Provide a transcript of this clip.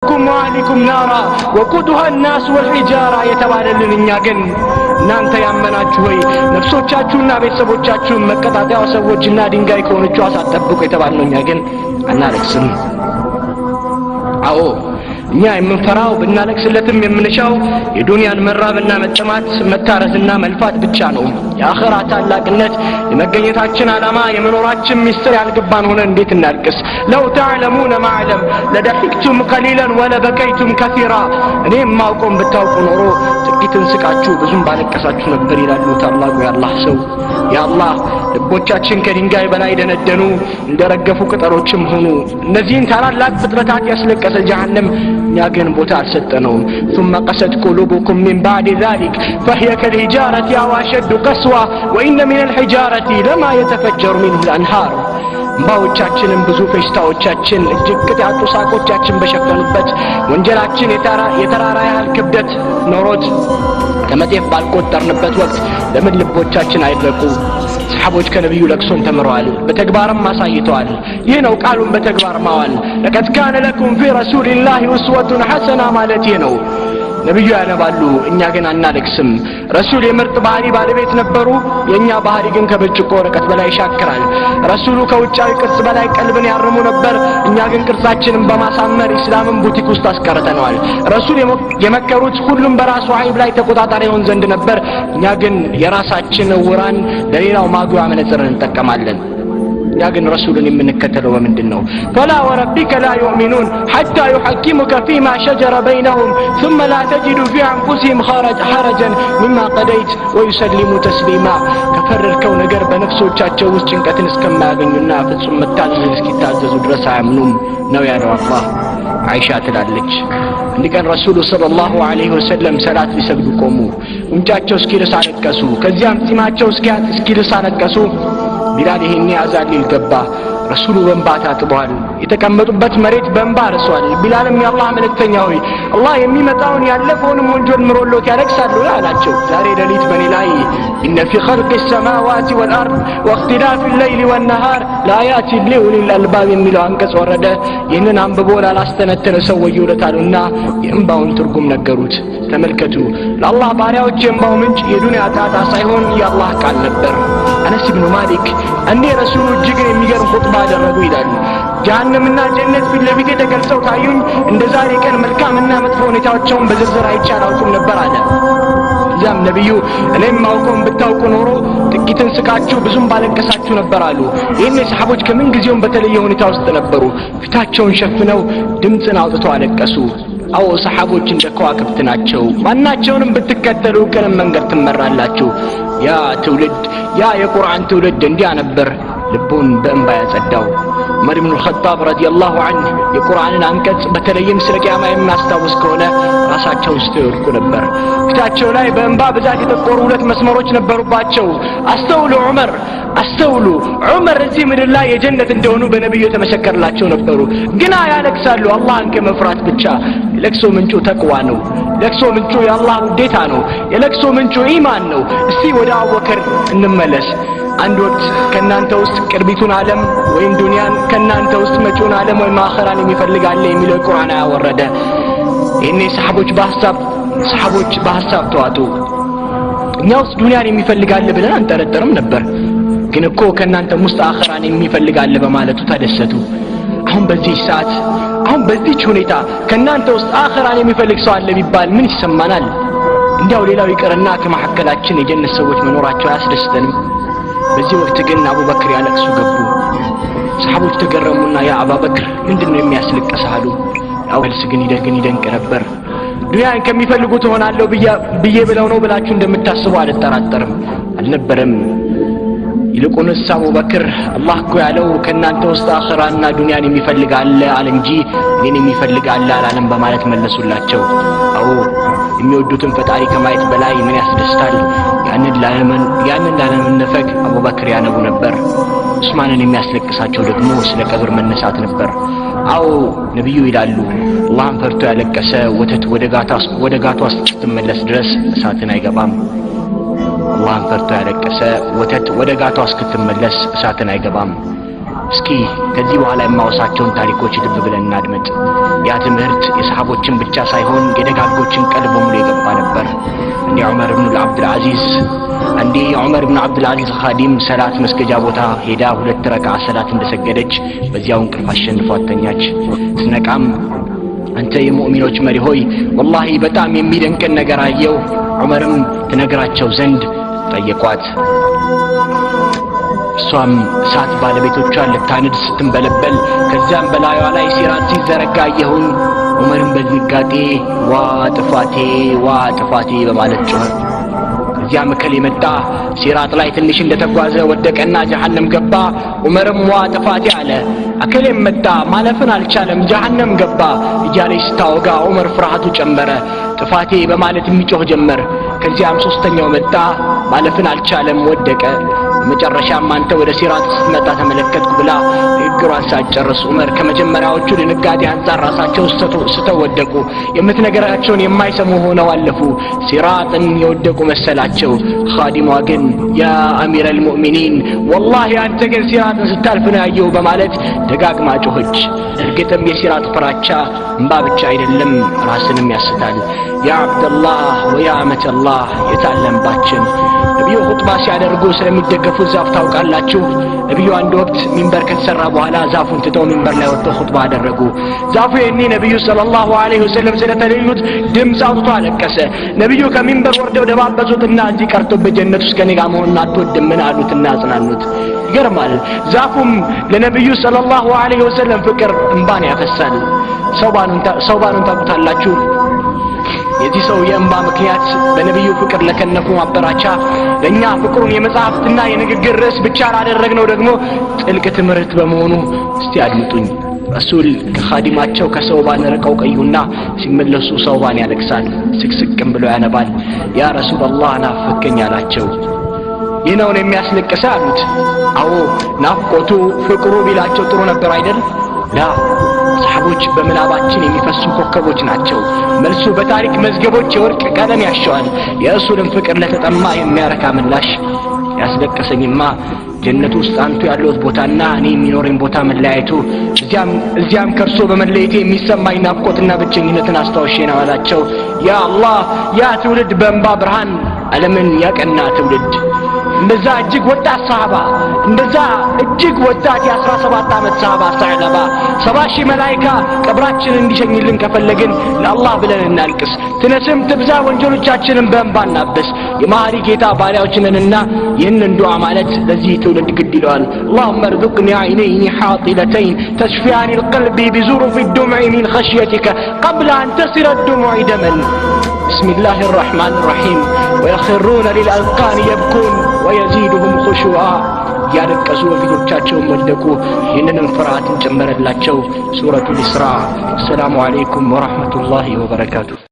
وعليكم نارا وقودها الناس والحجارة يتباللن እኛ ግን እናንተ ያመናችሁ ሆይ ነፍሶቻችሁና ቤተሰቦቻችሁን መቀጣጣያው ሰዎችና ድንጋይ ከሆነቹ አሳጠብቁ የተባልነው እኛ ግን አናለቅስም። አዎ እኛ የምንፈራው ብናለቅስለትም የምንሻው የዱንያን መራብና መጠማት መታረዝና መልፋት ብቻ ነው። የአኺራ ታላቅነት የመገኘታችን ዓላማ የመኖራችን ሚስጥር ያልገባን ሆነ እንዴት እናልቅስ? ለው ተዕለሙነ ማዕለም ለደሒክቱም ቀሊላን ወለበከይቱም ከሲራ እኔም ማውቆም ብታውቁ ኖሮ ጥቂትን ስቃችሁ ብዙም ባለቀሳችሁ ነበር ይላሉ ታላቁ የአላህ ሰው። ያአላህ ልቦቻችን ከድንጋይ በላይ ደነደኑ እንደረገፉ ቅጠሎችም ሆኑ። እነዚህን ታላላቅ ፍጥረታት ያስለቀሰ ጀሃነም እኛ ግን ቦታ አልሰጠነውም። ثم قست قلوبكم من بعد ذلك فهي كالحجارة أو أشد قسوة وإن من الحجارة لما يتفجر منه الأنهار ባዎቻችንን ብዙ ፈሽታዎቻችን እጅግ ቅጣቱ ሳቆቻችን በሸፈኑበት ወንጀላችን የተራራ ያህል ክብደት ኖሮት ከመጤፍ ባልቆጠርንበት ወቅት ለምን ልቦቻችን አይደረቁ? ሰሃቦች ከነብዩ ለቅሶን ተምረዋል፣ በተግባርም አሳይተዋል። ይህ ነው ቃሉን በተግባር ማዋል። لقد كان لكم في رسول الله أسوة حسنة ማለት ነው። ነብዩ ያነባሉ፣ እኛ ግን አናለቅስም። ረሱል የምርጥ ባህሪ ባለቤት ነበሩ፣ የኛ ባህሪ ግን ከብርጭቆ ወረቀት በላይ ይሻክራል። ረሱሉ ከውጫዊ ቅርጽ በላይ ቀልብን ያርሙ ነበር፣ እኛ ግን ቅርጻችንን በማሳመር እስላምን ቡቲክ ውስጥ አስቀርተነዋል። ረሱል የመከሩት ሁሉም በራሱ አይብ ላይ ተቆጣጣሪ ይሆን ዘንድ ነበር፣ እኛ ግን የራሳችን ውራን ለሌላው ማጉያ መነጽርን እንጠቀማለን። يا جن رسول من كتلوا ومن دنو فلا وربك لا يؤمنون حتى يحكمك فيما شجر بينهم ثم لا تجد في أنفسهم حرجا مما قضيت ويسلموا تسليما كفر الكون قرب نفسه تشاتشو وشنكة نسكما يغنينا ثم التعزز كتازز ودرسا يمنون نو يا الله عائشة تلالج اللي كان رسول صلى الله عليه وسلم صلاة بسجد قوموا ومجاتشو سكير سانت كسو كزيام تيماتشو سكير سانت كسو ቢላል ይሄን ያዛልል ገባ። ረሱሉ በእንባ ታጥበዋል፣ የተቀመጡበት መሬት በእንባ ረሷል። ቢላልም የአላህ መልእክተኛ ሆይ አላህ የሚመጣውን ያለፈውንም ወንጀል ምሮሎት ያለቅሳሉ አላቸው። ዛሬ ሌሊት በኔ ላይ إن في خلق السماوات والأرض واختلاف الليل والنهار لآيات لأولي الألباب የሚለው አንቀጽ ወረደ። ይህንን አንብቦ ላላስተነተነ ሰው ወዮለታልና የእንባውን ትርጉም ነገሩት። ተመልከቱ፣ ለአላህ ባሪያዎች የእንባው ምንጭ የዱንያ ጣጣ ሳይሆን የአላህ ቃል ነበር። አነስ ኢብኑ ማሊክ እኔ ረሱሉ እጅግ የሚገርም ኹጥባ አደረጉ ይላሉ። ጀሃነምና ጀነት ፊት ለፊት ተገልጸው ታዩኝ፣ እንደ ዛሬ ቀን መልካምና መጥፎ ሁኔታዎችን በዝርዝር አይቼ አላውቅም ነበር አለ። እዚያም ነብዩ እኔም ማውቀውን ብታውቁ ኖሮ ጥቂትን ስቃችሁ ብዙም ባለቀሳችሁ ነበር አሉ። ይህኔ ሰሃቦች ከምን ጊዜውም በተለየ ሁኔታ ውስጥ ነበሩ። ፊታቸውን ሸፍነው ድምፅን አውጥተው አለቀሱ። አዎ ሰሃቦች እንደ ከዋክብት ናቸው። ማናቸውንም ብትከተሉ ቀንም መንገድ ትመራላችሁ። ያ ትውልድ ያ የቁርአን ትውልድ እንዲያ ነበር ልቡን በእንባ ያጸዳው። ዑመር ኢብኑ ኸጣብ ረዲየላሁ ዐንሁ የቁርአንን አንቀጽ በተለይም ስለ ቂያማ የሚያስታውስ ከሆነ ራሳቸው ውስጥ ይወድቁ ነበር። ፊታቸው ላይ በእንባ ብዛት የተቆሩ ሁለት መስመሮች ነበሩባቸው። አስተውሉ ዑመር አስተውሉ። ዑመር እዚህ ምድር ላይ የጀነት እንደሆኑ በነብዩ የተመሰከረላቸው ነበሩ፣ ግን ያለቅሳሉ አላህን ከመፍራት ብቻ። የለቅሶ ምንጩ ተቅዋ ነው። የለቅሶ ምንጩ የአላህ ውዴታ ነው። የለቅሶ ምንጩ ኢማን ነው። እስቲ ወደ አቡበክር እንመለስ። አንድ ወቅት ከናንተ ውስጥ ቅርቢቱን ዓለም ወይም ዱንያን ከናንተ ውስጥ መጪውን ዓለም ወይም አኺራን የሚፈልግ አለ የሚለው ቁርአን ያወረደ። እኔ ሰሃቦች በሐሳብ ተዋጡ። እኛ ውስጥ ዱንያን የሚፈልግ አለ ብለን አንጠረጠርም ነበር፣ ግን እኮ ከናንተ ውስጥ አኺራን የሚፈልግ አለ በማለቱ ተደሰቱ። አሁን በዚህ ሰዓት አሁን በዚህ ሁኔታ ከናንተ ውስጥ አኺራን የሚፈልግ ሰው አለ ቢባል ምን ይሰማናል? እንዲያው ሌላው ይቀርና ከመሐከላችን የጀነት ሰዎች መኖራቸው አያስደስተንም። በዚህ ወቅት ግን አቡበክር ያለቅሱ ገቡ። ሰሃቦች ተገረሙና ያ አቡበክር ምንድነው የሚያስለቅስህ አሉ። አውልስ ግን ይደንቅ ነበር። ዱንያን ከሚፈልጉት ሆናለሁ ብዬ ብለው ነው ብላችሁ እንደምታስቡ አልጠራጠርም። አልነበረም። ይልቁንስ አቡበክር አላህ እኮ ያለው ከናንተ ውስጥ አኺራና ዱንያን የሚፈልግ አለ አለ እንጂ እኔን የሚፈልግ አለ አላለም በማለት መለሱላቸው። አዎ የሚወዱትን ፈጣሪ ከማየት በላይ ምን ያስደስታል? ያንን ላለመነፈግ አቡበክር ያነቡ ነበር። ዑስማንን የሚያስለቅሳቸው ደግሞ ስለ ቀብር መነሳት ነበር። አዎ ነብዩ ይላሉ አላህን ፈርቶ ያለቀሰ ወተት ወደ ጋቷ እስክትመለስ ድረስ እሳትን አይገባም። አላህን ፈርቶ ያለቀሰ ወተት ወደ ጋቷ እስክትመለስ እሳትን አይገባም። እስኪ ከዚህ በኋላ የማወሳቸውን ታሪኮች ልብ ብለን እናድምጥ። ያ ትምህርት የሰሃቦችን ብቻ ሳይሆን የደጋጎችን ቀልብ ሙሉ የገባ ነበር። እንደ ዑመር ኢብኑ አብዱልዓዚዝ ዑመር ኢብኑ አብዱልዓዚዝ ኻዲም ሰላት መስገጃ ቦታ ሄዳ 2 ረክዓ ሰላት እንደሰገደች በዚያው እንቅልፍ አሸንፏት ተኛች። ስነቃም አንተ የሙእሚኖች መሪ ሆይ ወላሂ በጣም የሚደንቀን ነገር አየው፣ ዑመርም ትነግራቸው ዘንድ ጠየቋት። እሷም እሳት ባለቤቶቿን ልታነድ ስትንበለበል ከዚያም በላዩዋ ላይ ሲራጥ ሲዘረጋ አየሁኝ። ዑመርም በድንጋጤ ዋ ጥፋቴ በማለት ጮኸ። ከዚያ ምክል የመጣ ሲራጥ ላይ ትንሽ እንደተጓዘ ወደቀና ጀሃነም ገባ። ዑመርም ዋ ጥፋቴ አለ። አከሌም መጣ ማለፍን አልቻለም ጀሃነም ገባ እያለች ስታወጋ ዑመር ፍርሃቱ ጨመረ። ጥፋቴ በማለት የሚጮህ ጀመር። ከዚያም ሶስተኛው መጣ ማለፍን አልቻለም ወደቀ። በመጨረሻም አንተ ወደ ሲራጥ ስትመጣ ተመለከትኩ ብላ ንግግሯን ሳትጨርስ ዑመር ከመጀመሪያዎቹ ድንጋጤ አንጻር ራሳቸው ስተወደቁ የምትነገራቸውን የማይሰሙ ሆነው አለፉ። ሲራጥን የወደቁ መሰላቸው። ኻዲሟ ግን ያ አሚረል ሙእሚኒን ወላሂ አንተ ግን ሲራጥን ስታልፍ ነው ያየሁ በማለት ደጋግማ ጮኸች። እርግጥም የሲራጥ ፍራቻ እንባ ብቻ አይደለም ራስንም ያስታል። ያ አብደላህ ወያ አመተላህ የታለምባችን ነቢዩ ኹጥባ ሲያደርጉ ስለሚደገፉት ዛፍ ታውቃላችሁ። ነቢዩ አንድ ወቅት ሚንበር ከተሰራ በኋላ ዛፉን ትተው ሚንበር ላይ ወጥተው ኹጥባ አደረጉ። ዛፉ የኔ ነቢዩ ሰለላሁ ዐለይሂ ወሰለም ስለተለዩት ድምፅ አውጥቶ አለቀሰ። ነቢዩ ከሚንበር ወርደው ደባበሱትና እዚህ ቀርቶብህ ጀነት ውስጥ ከኔ ጋር መሆን አትወድም ምን አሉትና አጽናኑት። ይገርማል። ዛፉም ለነቢዩ ሰለላሁ ዐለይሂ ወሰለም ፍቅር እንባን ያፈሳል። ሰውባኑን ታውቁታላችሁ። የዚህ ሰው የእንባ ምክንያት በነቢዩ ፍቅር ለከነፉ ማበራቻ ለእኛ ፍቅሩን የመጽሐፍትና የንግግር ርዕስ ብቻ ላደረግነው ደግሞ ጥልቅ ትምህርት በመሆኑ እስቲ አድምጡኝ። ረሱል ከኻዲማቸው ከሰውባን ርቀው ቀዩና ሲመለሱ ሰውባን ያለቅሳል፣ ስቅስቅም ብሎ ያነባል። ያ ረሱላላህ ናፈቀኝ አላቸው። ይህ ነውን የሚያስለቅሰ አሉት። አዎ ናፍቆቱ ፍቅሩ ቢላቸው ጥሩ ነበር አይደል? ላ ሰሃቦች በምናባችን የሚፈሱ ኮከቦች ናቸው። መልሱ በታሪክ መዝገቦች የወርቅ ቀለም ያሸዋል። የረሱልን ፍቅር ለተጠማ የሚያረካ ምላሽ። ያስለቀሰኝማ ጀነት ውስጥ አንቱ ያለውት ቦታና እኔ የሚኖረኝ ቦታ መለያየቱ፣ እዚያም ከርሶ በመለየቴ የሚሰማኝ ናፍቆትና ብቸኝነትን አስታውሼ ነው አላቸው። ያ አላህ ያ ትውልድ በእንባ ብርሃን ዓለምን ያቀና ትውልድ እንደዛ እጅግ ወጣት ሰሃባ እንደዛ እጅግ ወጣት የ17 ዓመት ሰሃባ ሰዕለባ 70,000 መላእክት ቀብራችንን እንዲሸኝልን ከፈለግን ለአላህ ብለን እናልቅስ። ትነስም ትብዛ ወንጀሎቻችንን በእንባ እናብስ። የማህሪ ጌታ ባሪያዎች ነንና ይህንን ዱዓ ማለት ለዚህ ትውልድ ግድ ይለዋል። اللهم ارزقني عينين حاطلتين تشفيان القلب بزرف الدمع من خشيتك قبل أن تصير الدموع دما. بسم الله الرحمن الرحيم ويخرون للأذقان يبكون ويزيدهم خشوعا. ያለቀሱ በፊቶቻቸውን ወደቁ፣ ይህንንም ፍርሃትን ጨመረላቸው። ሱረቱል ኢስራ። ሰላሙ አለይኩም ወራህመቱላሂ ወበረካቱ።